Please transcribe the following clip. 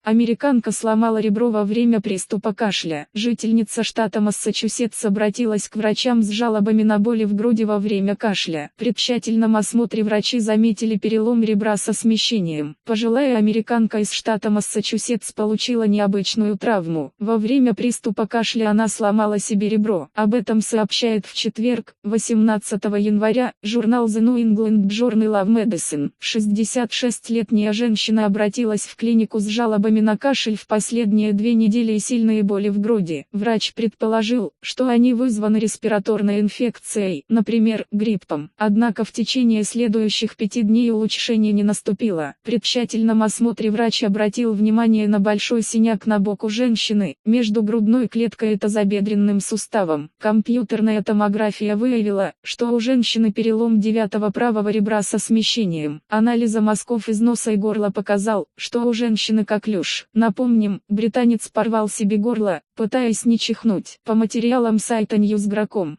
Американка сломала ребро во время приступа кашля. Жительница штата Массачусетс обратилась к врачам с жалобами на боли в груди во время кашля. При тщательном осмотре врачи заметили перелом ребра со смещением. Пожилая американка из штата Массачусетс получила необычную травму. Во время приступа кашля она сломала себе ребро. Об этом сообщает в четверг, 18 января, журнал The New England Journal of Medicine. 66-летняя женщина обратилась в клинику с жалобами на кашель в последние 2 недели и сильные боли в груди. Врач предположил, что они вызваны респираторной инфекцией, например, гриппом. Однако в течение следующих 5 дней улучшение не наступило. При тщательном осмотре врач обратил внимание на большой синяк на боку женщины, между грудной клеткой и тазобедренным суставом. Компьютерная томография выявила, что у женщины перелом 9-го правого ребра со смещением. Анализа мазков из носа и горла показал, что у женщины коклюш. Напомним, британец порвал себе горло, пытаясь не чихнуть. По материалам сайта Newsgro.com.